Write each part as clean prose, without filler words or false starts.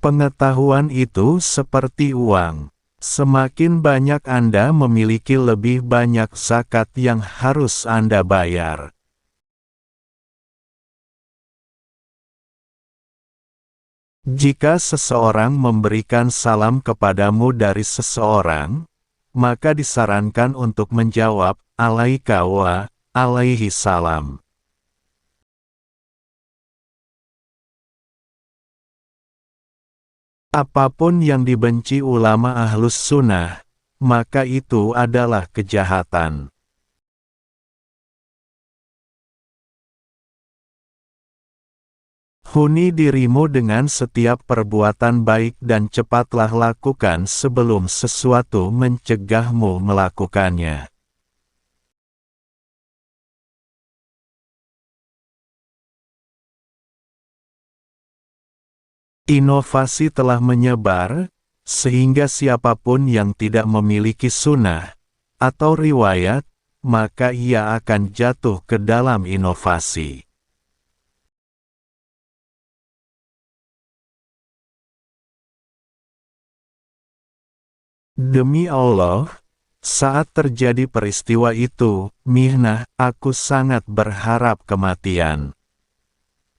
Pengetahuan itu seperti uang. Semakin banyak Anda memiliki, lebih banyak zakat yang harus Anda bayar. Jika seseorang memberikan salam kepadamu dari seseorang, maka disarankan untuk menjawab, "Alaika wa alaihi salam." Apapun yang dibenci ulama Ahlus Sunnah, maka itu adalah kejahatan. Huni dirimu dengan setiap perbuatan baik dan cepatlah lakukan sebelum sesuatu mencegahmu melakukannya. Inovasi telah menyebar, sehingga siapapun yang tidak memiliki sunnah atau riwayat, maka ia akan jatuh ke dalam inovasi. Demi Allah, saat terjadi peristiwa itu, mihnah, aku sangat berharap kematian.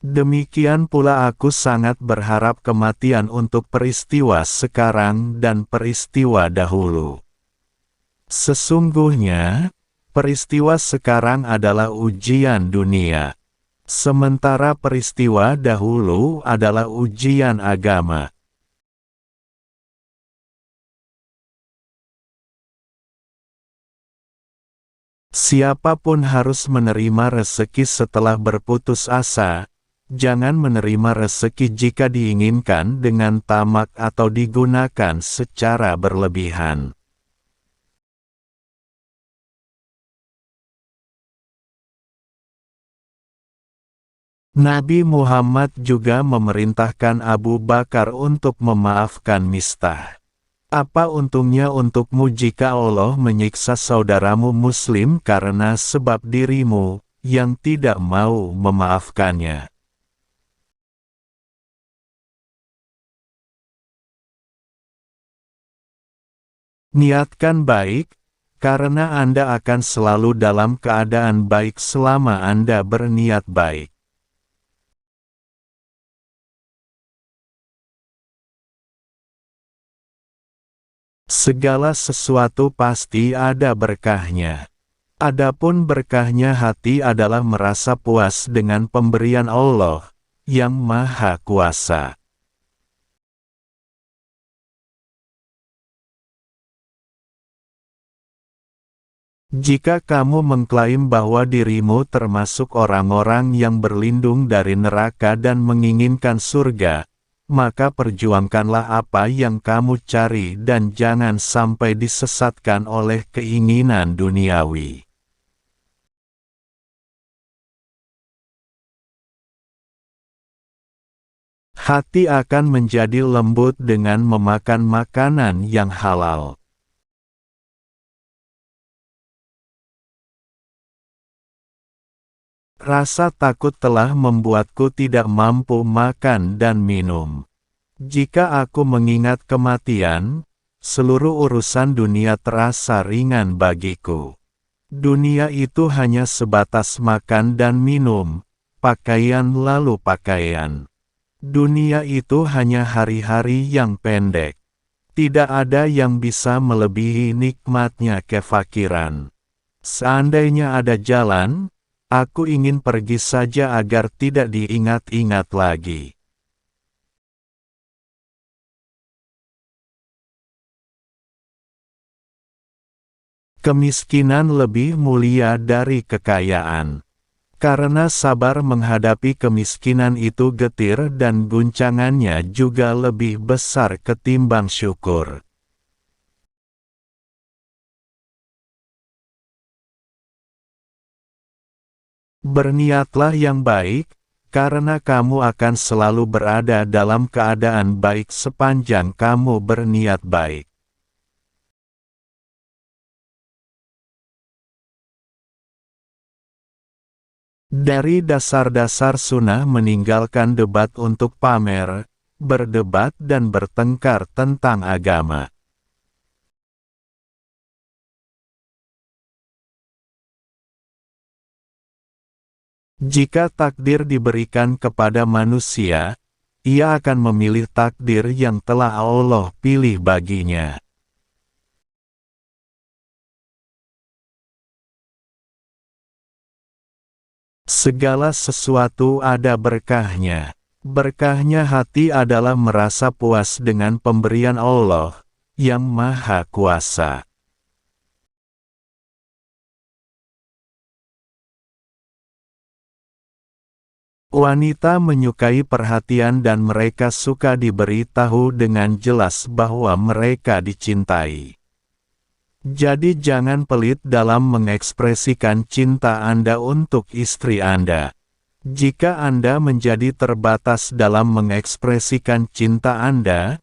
Demikian pula aku sangat berharap kematian untuk peristiwa sekarang dan peristiwa dahulu. Sesungguhnya, peristiwa sekarang adalah ujian dunia. Sementara peristiwa dahulu adalah ujian agama. Siapapun harus menerima rezeki setelah berputus asa. Jangan menerima rezeki jika diinginkan dengan tamak atau digunakan secara berlebihan. Nabi Muhammad juga memerintahkan Abu Bakar untuk memaafkan Mistah. Apa untungnya untukmu jika Allah menyiksa saudaramu Muslim karena sebab dirimu yang tidak mau memaafkannya? Niatkan baik, karena Anda akan selalu dalam keadaan baik selama Anda berniat baik. Segala sesuatu pasti ada berkahnya. Adapun berkahnya hati adalah merasa puas dengan pemberian Allah yang Maha Kuasa. Jika kamu mengklaim bahwa dirimu termasuk orang-orang yang berlindung dari neraka dan menginginkan surga, maka perjuangkanlah apa yang kamu cari dan jangan sampai disesatkan oleh keinginan duniawi. Hati akan menjadi lembut dengan memakan makanan yang halal. Rasa takut telah membuatku tidak mampu makan dan minum. Jika aku mengingat kematian, seluruh urusan dunia terasa ringan bagiku. Dunia itu hanya sebatas makan dan minum, pakaian lalu pakaian. Dunia itu hanya hari-hari yang pendek. Tidak ada yang bisa melebihi nikmatnya kefakiran. Seandainya ada jalan, aku ingin pergi saja agar tidak diingat-ingat lagi. Kemiskinan lebih mulia dari kekayaan. Karena sabar menghadapi kemiskinan itu getir dan guncangannya juga lebih besar ketimbang syukur. Berniatlah yang baik, karena kamu akan selalu berada dalam keadaan baik sepanjang kamu berniat baik. Dari dasar-dasar sunnah meninggalkan debat untuk pamer, berdebat dan bertengkar tentang agama. Jika takdir diberikan kepada manusia, ia akan memilih takdir yang telah Allah pilih baginya. Segala sesuatu ada berkahnya. Berkahnya hati adalah merasa puas dengan pemberian Allah yang Maha Kuasa. Wanita menyukai perhatian dan mereka suka diberitahu dengan jelas bahwa mereka dicintai. Jadi jangan pelit dalam mengekspresikan cinta Anda untuk istri Anda. Jika Anda menjadi terbatas dalam mengekspresikan cinta Anda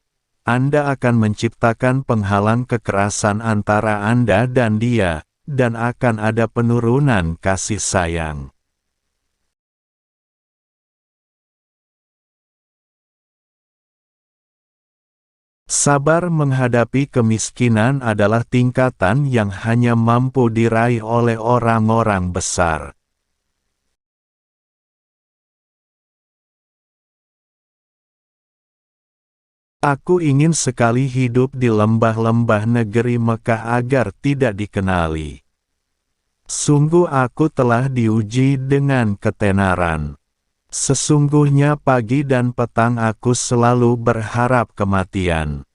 akan menciptakan penghalang kekerasan antara Anda dan dia, dan akan ada penurunan kasih sayang. Sabar menghadapi kemiskinan adalah tingkatan yang hanya mampu diraih oleh orang-orang besar. Aku ingin sekali hidup di lembah-lembah negeri Mekah agar tidak dikenali. Sungguh aku telah diuji dengan ketenaran. Sesungguhnya pagi dan petang aku selalu berharap kematian.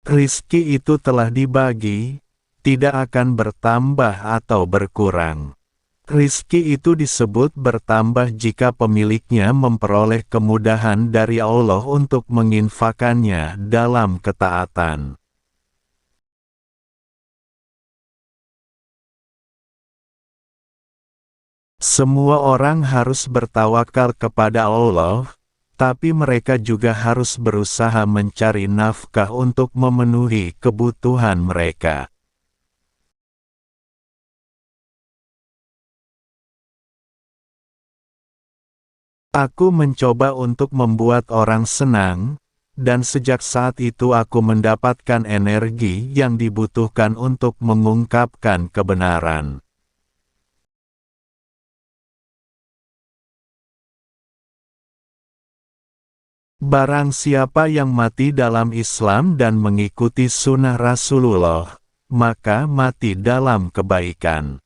Rizki itu telah dibagi, tidak akan bertambah atau berkurang. Rizki itu disebut bertambah jika pemiliknya memperoleh kemudahan dari Allah untuk menginfakannya dalam ketaatan. Semua orang harus bertawakal kepada Allah, tapi mereka juga harus berusaha mencari nafkah untuk memenuhi kebutuhan mereka. Aku mencoba untuk membuat orang senang, dan sejak saat itu aku mendapatkan energi yang dibutuhkan untuk mengungkapkan kebenaran. Barang siapa yang mati dalam Islam dan mengikuti sunnah Rasulullah, maka mati dalam kebaikan.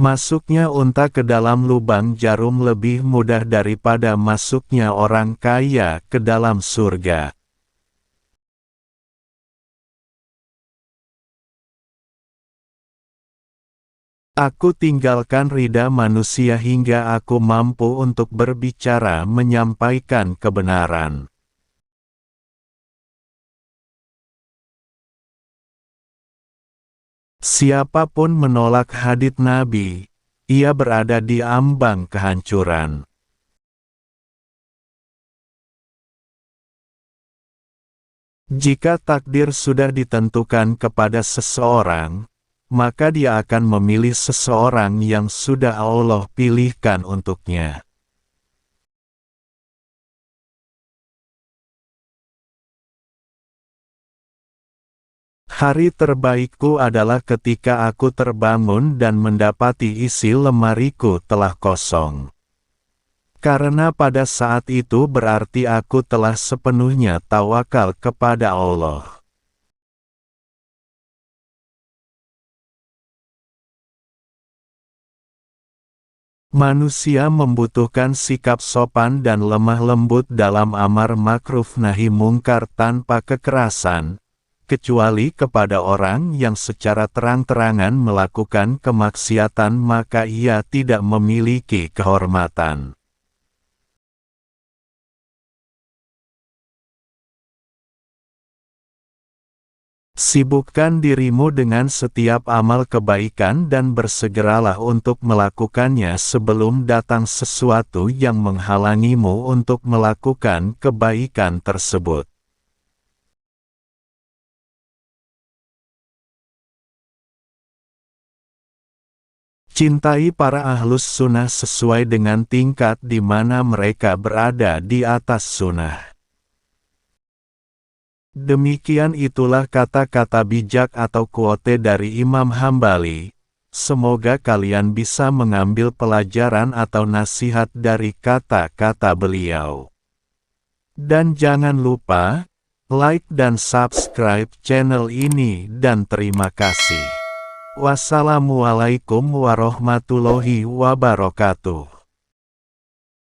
Masuknya unta ke dalam lubang jarum lebih mudah daripada masuknya orang kaya ke dalam surga. Aku tinggalkan ridha manusia hingga aku mampu untuk berbicara menyampaikan kebenaran. Siapapun menolak hadits Nabi, ia berada di ambang kehancuran. Jika takdir sudah ditentukan kepada seseorang, maka dia akan memilih seseorang yang sudah Allah pilihkan untuknya. Hari terbaikku adalah ketika aku terbangun dan mendapati isi lemariku telah kosong. Karena pada saat itu berarti aku telah sepenuhnya tawakal kepada Allah. Manusia membutuhkan sikap sopan dan lemah lembut dalam amar makruf nahi mungkar tanpa kekerasan, kecuali kepada orang yang secara terang-terangan melakukan kemaksiatan, maka ia tidak memiliki kehormatan. Sibukkan dirimu dengan setiap amal kebaikan dan bersegeralah untuk melakukannya sebelum datang sesuatu yang menghalangimu untuk melakukan kebaikan tersebut. Cintai para ahlus sunnah sesuai dengan tingkat di mana mereka berada di atas sunnah. Demikian itulah kata-kata bijak atau quote dari Imam Hambali. Semoga kalian bisa mengambil pelajaran atau nasihat dari kata-kata beliau. Dan jangan lupa, like dan subscribe channel ini dan terima kasih. Wassalamualaikum warahmatullahi wabarakatuh.